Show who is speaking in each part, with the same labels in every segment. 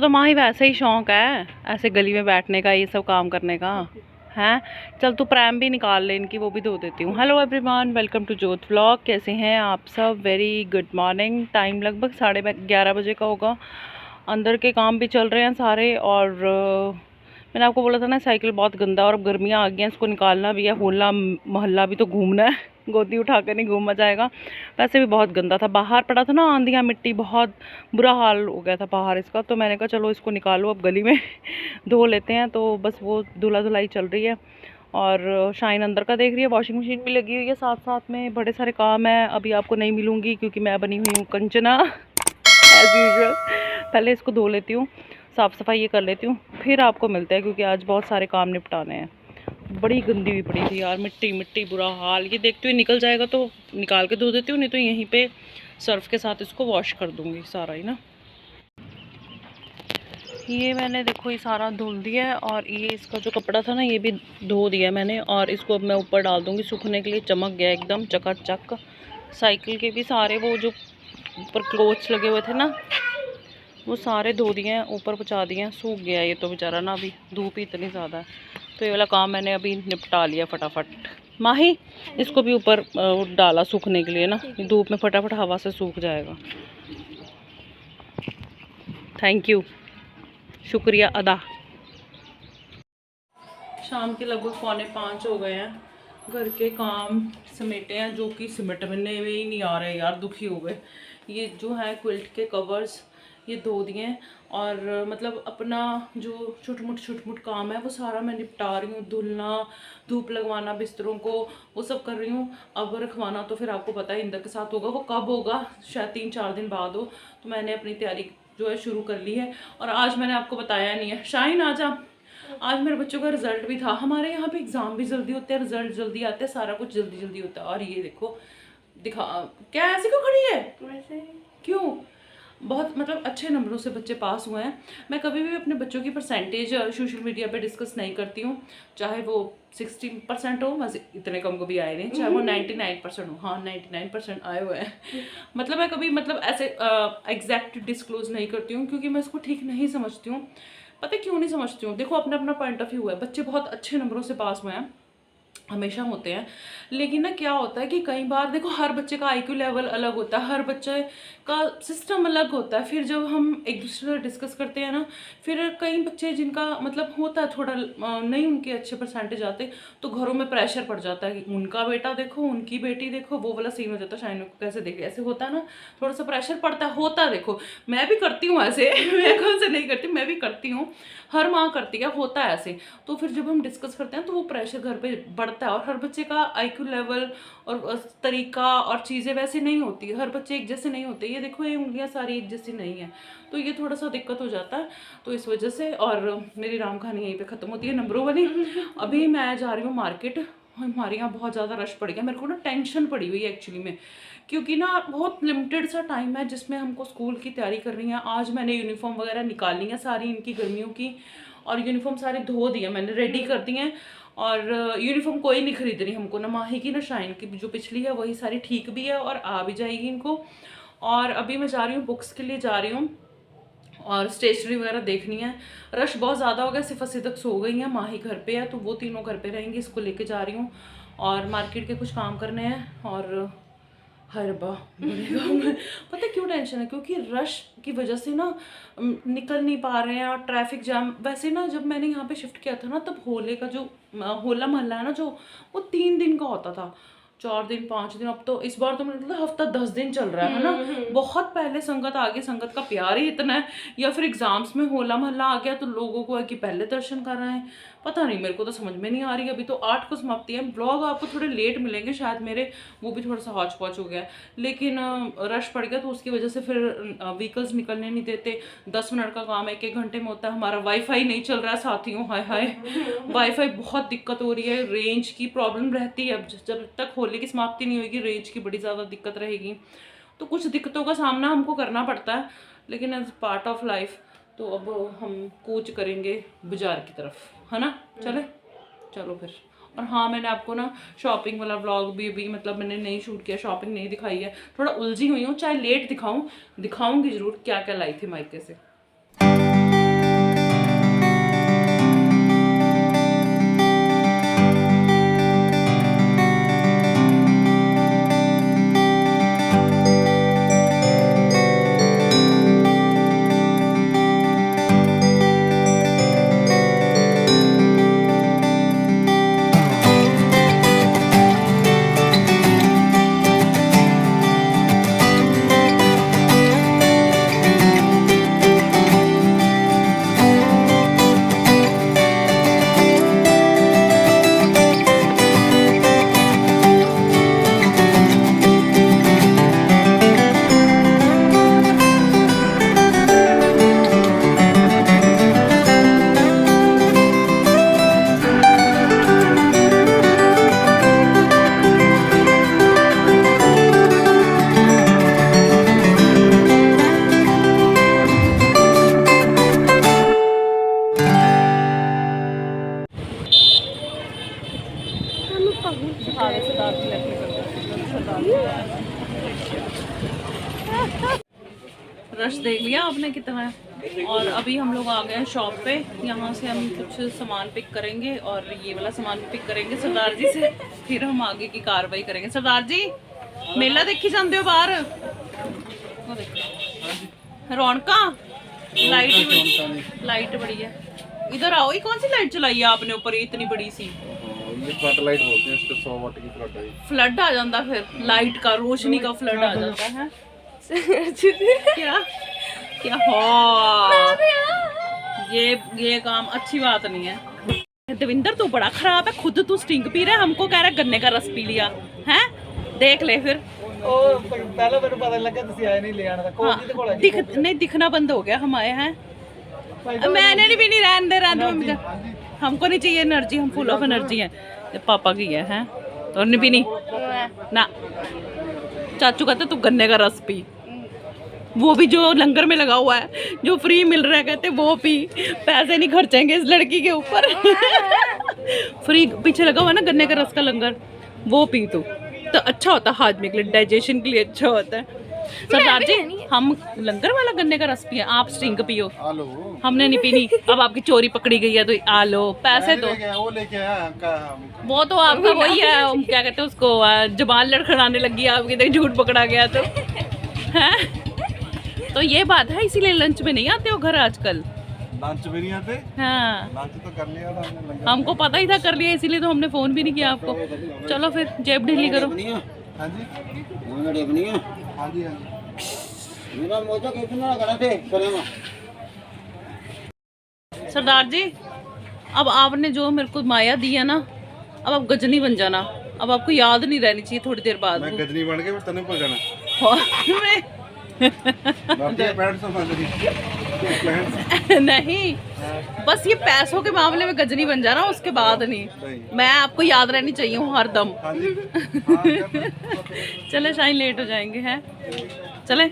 Speaker 1: तो माँ ही वैसे ही शौक है ऐसे गली में बैठने का, ये सब काम करने का है। चल तू प्रैम भी निकाल ले इनकी, वो भी धो देती हूँ। हेलो एवरीवन, वेलकम टू जोत व्लॉग। कैसे हैं आप सब? Very good morning. टाइम लगभग 11:30 बजे का होगा। अंदर के काम भी चल रहे हैं सारे। और मैंने आपको बोला था ना साइकिल बहुत गंदा, और अब गर्मियाँ आ गई हैं, इसको निकालना भी है। होला मोहल्ला भी तो घूमना है, गोदी उठा कर नहीं घूमा जाएगा। वैसे भी बहुत गंदा था, बाहर पड़ा था ना, आंधियाँ मिट्टी, बहुत बुरा हाल हो गया था बाहर इसका। तो मैंने कहा चलो इसको निकालो अब गली में धो लेते हैं। तो बस वो धुला धुलाई चल रही है। और शाइन अंदर का देख रही है, वॉशिंग मशीन भी लगी हुई है साथ साथ में। बड़े सारे काम है, अभी आपको नहीं मिलूँगी क्योंकि मैं बनी हुई हूँ कंचना एज यूजुअल। पहले इसको धो लेती हूँ, साफ़ सफाई ये कर लेती हूँ, फिर आपको मिलते हैं क्योंकि आज बहुत सारे काम निपटाने हैं। बड़ी गंदी भी पड़ी थी यार, मिट्टी मिट्टी बुरा हाल। ये देखते हुए निकल जाएगा तो निकाल के धो देती हूँ, नहीं तो यहीं पे सर्फ के साथ इसको वॉश कर दूँगी सारा ही ना। ये मैंने देखो ये सारा धुल दिया है, और ये इसका जो कपड़ा था ना ये भी धो दिया मैंने। और इसको अब मैं ऊपर डाल दूँगी सूखने के लिए। चमक गया एकदम चकाचक। साइकिल के भी सारे वो जो ऊपर क्लोथ्स लगे हुए थे ना, वो सारे धो दिए हैं, ऊपर पहुँचा दिए हैं। सूख गया ये तो बेचारा ना, अभी धूप ही इतनी ज़्यादा है। तो ये वाला काम मैंने अभी निपटा लिया फटाफट। माही इसको भी ऊपर डाला सूखने के लिए ना, धूप में फटाफट हवा से सूख जाएगा। थैंक यू, शुक्रिया अदा। शाम के लगभग 4:45 हो गए हैं। घर के काम समेटे हैं जो कि सिमटने में ही नहीं आ रहे यार, दुखी हो गए। ये जो है क्विल्ट के कवर्स ये धो दिए हैं। और मतलब अपना जो छोट मोट काम है वो सारा मैं निपटा रही हूँ। धुलना, धूप लगवाना बिस्तरों को, वो सब कर रही हूँ। अब रखवाना तो फिर आपको पता है इंदर के साथ होगा, वो कब होगा, शायद 3-4 दिन बाद हो। तो मैंने अपनी तैयारी जो है शुरू कर ली है। और आज मैंने आपको बताया नहीं है, शाइन आजा, आज मेरे बच्चों का रिजल्ट भी था। हमारे यहाँ पे एग्जाम भी जल्दी होते हैं, रिजल्ट जल्दी आते हैं, सारा कुछ जल्दी जल्दी होता है। और ये देखो दिखा, क्या ऐसे क्यों खड़ी है वैसे, क्यों? बहुत मतलब अच्छे नंबरों से बच्चे पास हुए हैं। मैं कभी भी अपने बच्चों की परसेंटेज सोशल मीडिया पे डिस्कस नहीं करती हूँ, चाहे वो 60% हो, वैसे इतने कम को भी आए नहीं, चाहे वो 99% हो। हाँ 99% आए हुए हैं। मतलब मैं कभी मतलब ऐसे एग्जैक्ट डिस्क्लोज नहीं करती हूँ क्योंकि मैं इसको ठीक नहीं समझती हूँ। पता है क्यों नहीं समझती हूँ? देखो अपना अपना पॉइंट ऑफ व्यू है। बच्चे बहुत अच्छे नंबरों से पास हुए हैं, हमेशा होते हैं। लेकिन ना क्या होता है कि कई बार देखो हर बच्चे का आईक्यू लेवल अलग होता है, हर बच्चे का सिस्टम अलग होता है। फिर जब हम एक दूसरे से डिस्कस करते हैं ना, फिर कई बच्चे जिनका मतलब होता है थोड़ा नहीं उनके अच्छे परसेंटेज आते, तो घरों में प्रेशर पड़ जाता है कि उनका बेटा देखो, उनकी बेटी देखो, वो वाला सीन हो जाता है। शाइन को कैसे देखे, ऐसे होता है ना, थोड़ा सा प्रेशर पड़ता है। होता है, देखो मैं भी करती हूँ ऐसे मैं कौन से नहीं करती, मैं भी करती हूँ, हर माँ करती है, होता है ऐसे। तो फिर जब हम डिस्कस करते हैं तो वो प्रेशर घर पे बढ़ता है। और हर बच्चे का आईक्यू लेवल और तरीका और चीज़ें वैसे नहीं होती, हर बच्चे एक जैसे नहीं होते। ये देखो ये उंगलियां सारी एक जैसी नहीं है, तो ये थोड़ा सा दिक्कत हो जाता है। तो इस वजह से, और मेरी राम कहानी यहीं पे ख़त्म होती है नंबरों वाली। अभी मैं जा रही हूँ मार्केट, हमारे यहाँ बहुत ज़्यादा रश पड़ गया। मेरे को ना टेंशन पड़ी हुई है एक्चुअली में, क्योंकि ना बहुत लिमिटेड सा टाइम है जिसमें हमको स्कूल की तैयारी करनी है। आज मैंने यूनिफॉर्म वगैरह निकालनी है सारी इनकी गर्मियों की, और यूनिफॉर्म सारी धो दी है मैंने, रेडी कर दी हैं। और यूनिफॉर्म कोई नहीं खरीदनी हमको, ना माही की ना शाइन की, जो पिछली है वही सारी ठीक भी है और आ भी जाएगी इनको। और अभी मैं जा रही हूँ बुक्स के लिए जा रही हूँ, और स्टेशनरी वगैरह देखनी है। रश बहुत ज़्यादा हो गया, सिर्फ तक सो गई है, माही घर पे है, तो वो तीनों घर पे रहेंगी, इसको लेके जा रही हूँ। और मार्केट के कुछ काम करने हैं। और हर पता है क्यों टेंशन है? क्योंकि रश की वजह से ना निकल नहीं पा रहे हैं, और ट्रैफिक जाम। वैसे ना जब मैंने यहाँ पे शिफ्ट किया था ना, तब होले का जो होला मोहल्ला है ना, जो वो 3 दिन का होता था, 4 दिन 5 दिन। अब तो इस बार तो मुझे मतलब हफ्ता 10 दिन चल रहा है ना। बहुत पहले संगत आ गई, संगत का प्यार ही इतना है, या फिर एग्जाम्स में होला मोहल्ला आ गया तो लोगों को है कि पहले दर्शन कर रहे हैं। पता नहीं, मेरे को तो समझ में नहीं आ रही। अभी तो 8 को समाप्ति है, ब्लॉग आपको थोड़े लेट मिलेंगे शायद मेरे, वो भी थोड़ा सा हौच पौच हो गया। लेकिन रश पड़ गया तो उसकी वजह से फिर व्हीकल्स निकलने नहीं देते। 10 मिनट का काम 1-1 घंटे में होता है। हमारा वाईफाई नहीं चल रहा है साथियों, हाय हाय वाईफाई बहुत दिक्कत हो रही है, रेंज की प्रॉब्लम रहती है। अब जब तक होली की समाप्ति नहीं होगी रेंज की बड़ी ज़्यादा दिक्कत रहेगी। तो कुछ दिक्कतों का सामना हमको करना पड़ता है, लेकिन एज पार्ट ऑफ लाइफ। तो अब हम कूच करेंगे बाजार की तरफ, है ना? चले चलो फिर। और हाँ, मैंने आपको ना शॉपिंग वाला व्लॉग भी मतलब मैंने नहीं शूट किया, शॉपिंग नहीं दिखाई है, थोड़ा उलझी हुई हूँ। चाहे लेट दिखाऊंगी ज़रूर क्या क्या लाई थी मायके से। आपने कितना है। और अभी हम लोग आ गए हैं शॉप पे, यहाँ से हम कुछ सामान पिक करेंगे और ये वाला सामान पिक करेंगे सरदार जी से, फिर हम आगे की कार्रवाई करेंगे। सरदार जी मेला देखी जाते हो बाहर, वो देखो रौनका, लाइट बड़ी है। इधर आओ, ये कौन सी लाइट चलाई है आपने ऊपर, ये इतनी बड़ी सी?
Speaker 2: ये फ्लड लाइट बोलते हैं इसको, 100 वाट की फ्लड लाइट।
Speaker 1: फ्लड आ जाता, फिर लाइट का, रोशनी का फ्लड आ जाता है। क्या क्या हो, ये काम अच्छी बात नहीं है। देविंदर तू बड़ा खराब है, खुद तू स्टिंग पी रहा है, हमको कह रहा है गन्ने का रस पी लिया है। देख ले फिर,
Speaker 2: पहले मेरे पता लगा तुसी आए नहीं ले आना था, कोई तो कोला
Speaker 1: नहीं दिखना बंद हो गया, हम आए हैं। मैंने भी नहीं, रहने दे, हमको नहीं चाहिए एनर्जी, हम फुल ऑफ एनर्जी हैं। पापा की है तो भी नहीं ना। चाचू कहते तू गन्ने का रस पी, वो भी जो लंगर में लगा हुआ है, जो फ्री मिल रहा है, कहते वो पी, पैसे नहीं खर्चेंगे इस लड़की के ऊपर। फ्री पीछे लगा हुआ है ना गन्ने का रस का लंगर, वो पी तू तो अच्छा होता है, हाजमे के लिए, डाइजेशन के लिए अच्छा होता है। सरदार जी हम लंगर वाला गन्ने का रस पिए, आप स्ट्रिंग पियो, हमने नहीं पीनी। अब आपकी चोरी पकड़ी गई है तो आ लो पैसे दो।
Speaker 2: वो लेके आया,
Speaker 1: वो तो आपका वही है, क्या कहते हैं उसको, जबान लड़खड़ाने लगी आपकी, तो झूठ पकड़ा गया तो है। तो ये बात है, इसीलिए लंच में नहीं आते हो घर आजकल।
Speaker 2: लंच में नहीं आते?
Speaker 1: हाँ
Speaker 2: लंच तो कर लिया था हमने,
Speaker 1: हमको पता ही था कर लिया, इसीलिए तो हमने फोन भी नहीं किया आपको। चलो फिर जेब ढीली करो।
Speaker 2: हाँ जी हाँ जी मेरा मोजा कितना लगा थे करेगा।
Speaker 1: सरदार जी अब आपने जो मेरे को माया दी है ना, अब आप गजनी बन जाना, अब आपको याद नहीं रहनी चाहिए थोड़ी देर बाद।
Speaker 2: मैं गजनी बन के तने पर जाना
Speaker 1: नहीं, बस ये पैसों के मामले में गजनी बन जाना, उसके बाद नहीं। मैं आपको याद रहनी चाहिए हूँ हर दम। चले शायद लेट हो जाएंगे, हैं चले।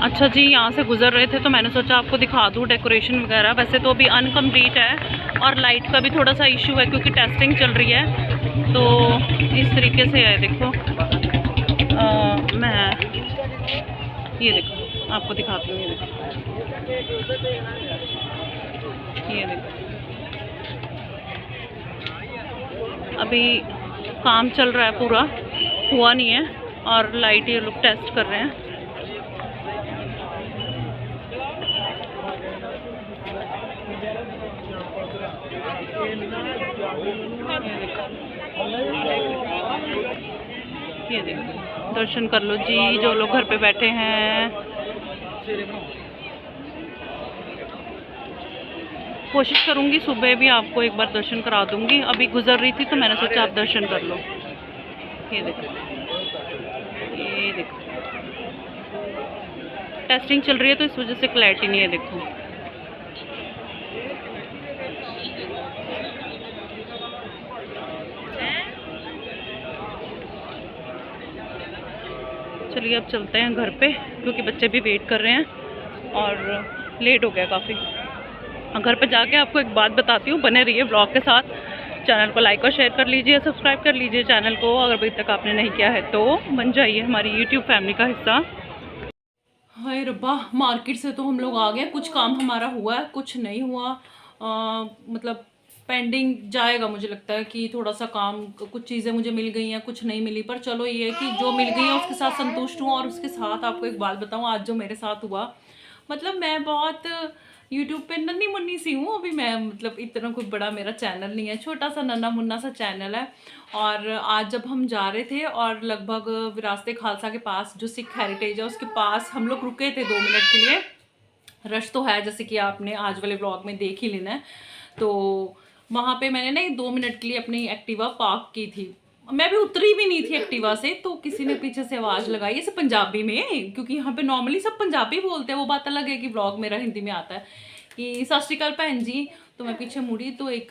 Speaker 1: अच्छा जी, यहाँ से गुजर रहे थे तो मैंने सोचा आपको दिखा दूँ डेकोरेशन वगैरह। वैसे तो अभी अनकम्प्लीट है और लाइट का भी थोड़ा सा इशू है क्योंकि टेस्टिंग चल रही है। तो इस तरीके से है, देखो मैं ये देखो आपको दिखाती हूँ, ये देखो अभी काम चल रहा है, पूरा हुआ नहीं है और लाइट ये लोग टेस्ट कर रहे हैं। ये देखो दर्शन कर लो जी, जो लोग घर पे बैठे हैं। कोशिश करूंगी सुबह भी आपको एक बार दर्शन करा दूंगी, अभी गुजर रही थी तो मैंने सोचा आप दर्शन कर लो। ये देखो, ये देखो टेस्टिंग चल रही है तो इस वजह से क्लैरिटी नहीं है। देखो चलिए अब चलते हैं घर पे क्योंकि बच्चे भी वेट कर रहे हैं और लेट हो गया काफ़ी। घर पे जाके आपको एक बात बताती हूँ, बने रहिए ब्लॉग के साथ। चैनल को लाइक और शेयर कर लीजिए, सब्सक्राइब कर लीजिए चैनल को अगर अभी तक आपने नहीं किया है तो बन जाइए हमारी यूट्यूब फैमिली का हिस्सा। हाय रब्बा, मार्केट से तो हम लोग आ गए, कुछ काम हमारा हुआ है, कुछ नहीं हुआ, मतलब पेंडिंग जाएगा। मुझे लगता है कि थोड़ा सा काम, कुछ चीज़ें मुझे मिल गई हैं, कुछ नहीं मिली, पर चलो ये है कि जो मिल गई है उसके साथ संतुष्ट हूँ। और उसके साथ आपको एक बात बताऊँ, आज जो मेरे साथ हुआ, मतलब मैं बहुत यूट्यूब पे नन्ही मुन्नी सी हूँ अभी मैं, मतलब इतना कोई बड़ा मेरा चैनल नहीं है, छोटा सा नन्हा मुन्ना सा चैनल है। और आज जब हम जा रहे थे और लगभग विरासत खालसा के पास जो सिख हेरिटेज है उसके पास हम लोग रुके थे 2 मिनट के लिए। रश तो है जैसे कि आपने आज वाले व्लॉग में देख ही लेना है। तो वहाँ पे मैंने ना 2 मिनट के लिए अपनी एक्टिवा पार्क की थी, मैं भी उतरी भी नहीं थी एक्टिवा से, तो किसी ने पीछे से आवाज़ लगाई ऐसे पंजाबी में, क्योंकि यहाँ पे नॉर्मली सब पंजाबी बोलते हैं, वो बात अलग है कि व्लॉग मेरा हिंदी में आता है, कि सत श्री अकाल भैन जी। तो मैं पीछे मुड़ी तो एक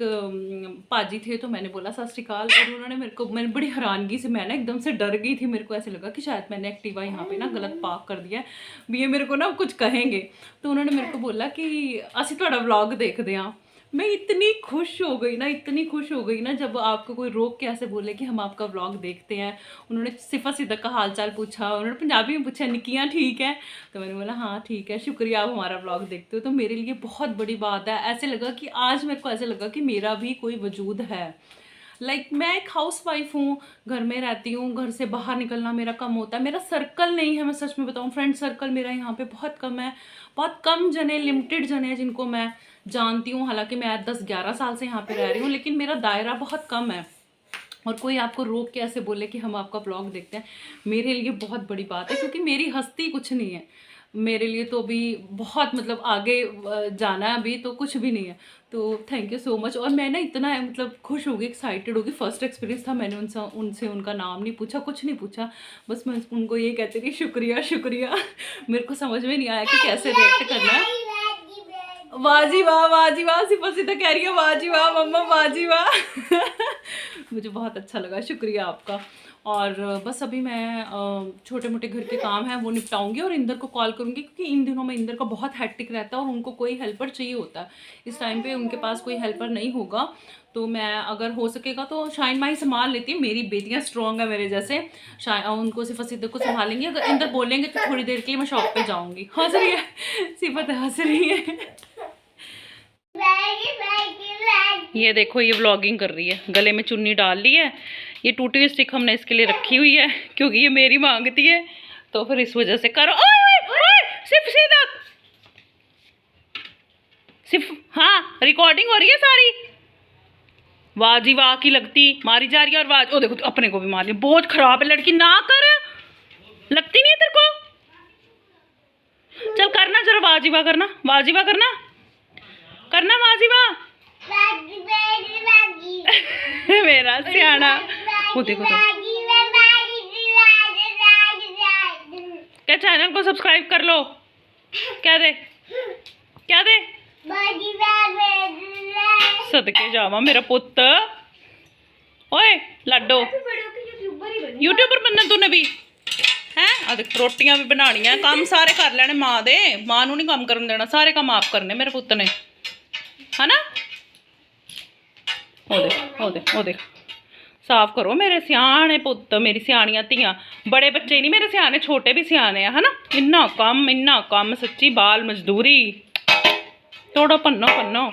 Speaker 1: पाजी थे, तो मैंने बोला सत श्री अकाल, और उन्होंने मेरे को, मैंने बड़ी हैरानगी से, मैं ना एकदम से डर गई थी, मेरे को ऐसे लगा कि शायद मैंने एक्टिवा यहाँ पे ना गलत पार्क कर दिया है, ये मेरे को ना कुछ कहेंगे। तो उन्होंने मेरे को बोला कि असी तुहाडा व्लॉग देखते हैं। मैं इतनी खुश हो गई ना, इतनी खुश हो गई ना, जब आपको कोई रोक के ऐसे बोले कि हम आपका व्लॉग देखते हैं। उन्होंने सिफा सिद्दक का हाल चाल पूछा, उन्होंने पंजाबी में पूछा निकियां ठीक है, तो मैंने बोला हाँ ठीक है, शुक्रिया आप हमारा व्लॉग देखते हो। तो मेरे लिए बहुत बड़ी बात है। ऐसे लगा कि आज मेरे को ऐसे लगा कि मेरा भी कोई वजूद है। मैं एक हाउस वाइफ हूँ, घर में रहती हूँ, घर से बाहर निकलना मेरा कम होता है, मेरा सर्कल नहीं है, मैं सच में बताऊँ फ्रेंड सर्कल मेरा यहाँ पे बहुत कम है, बहुत कम जने, लिमिटेड जने हैं जिनको मैं जानती हूँ। हालांकि मैं 10-11 साल से यहाँ पे रह रही हूँ, लेकिन मेरा दायरा बहुत कम है। और कोई आपको रोक के ऐसे बोले कि हम आपका ब्लॉग देखते हैं, मेरे लिए बहुत बड़ी बात है, क्योंकि मेरी हस्ती कुछ नहीं है मेरे लिए, तो अभी बहुत मतलब आगे जाना है, अभी तो कुछ भी नहीं है। तो थैंक यू सो मच। और मैं ना इतना मतलब खुश होगी, एक्साइटेड होगी, फर्स्ट एक्सपीरियंस था, मैंने उनसे उनका नाम नहीं पूछा, कुछ नहीं पूछा, बस मैं उनको ये कहती थी शुक्रिया शुक्रिया। मेरे को समझ में नहीं आया कि कैसे रिएक्ट करना है। वाजी वाह, वाजी वाह, सिफा सिद्दक कह रही है वाजी वाह मम्मा, वाजी वाह। मुझे बहुत अच्छा लगा, शुक्रिया आपका। और बस अभी मैं छोटे मोटे घर के काम हैं वो निपटाऊंगी और इंदर को कॉल करूंगी, क्योंकि इन दिनों में इंदर का बहुत हैक्टिक रहता है और उनको कोई हेल्पर चाहिए होता है। इस टाइम पे उनके पास कोई हेल्पर नहीं होगा, तो मैं अगर हो सकेगा तो शाइन माही संभाल लेती है। मेरी बेटियां स्ट्रॉन्ग है मेरे जैसे, उनको सिफा सिद्दक को संभालेंगी। अगर इंदर बोलेंगे तो थोड़ी देर के लिए मैं शॉप पे जाऊँगी। हंस रही है सिफत, हंस रही है। ये देखो ये व्लॉगिंग कर रही है, गले में चुन्नी डाल ली है। ये टूटी हुई स्टिक हमने इसके लिए रखी हुई है, क्योंकि ये मेरी मांगती है, तो फिर इस वजह से करो। सिर्फ सिद्दक, सिर्फ हाँ रिकॉर्डिंग हो रही है सारी। वाह जी वाह की लगती मारी जा रही है, और वाह ओ देखो अपने को भी मार रही, बहुत खराब है लड़की, ना कर, लगती नहीं है तेरे को। चल करना जरा वाह जी वाह करना, वाह जी वाह करना, करना वाह जी वाह। मेरा सियाना, वो देखो तो क्या चैनल को सब्सक्राइब कर लो, क्या दे क्या दे, सदके जावा मेरा पुत्त। ओए लाडो, यूट्यूबर बनना तूने भी हैं? रोटियां भी बनानियां, काम सारे कर लेने माँ दे, माँ नू नहीं काम करन देना, सारे काम आप करने मेरे पुत्त ने, है ना। ओ देख साफ करो मेरे सियाने पुत्त, मेरी सियानियां धियां, बड़े बच्चे नहीं मेरे सियाने, छोटे भी सियाने है ना। इन्ना कम सच्ची, बाल मजदूरी, तोड़ो पन्नो पन्नो।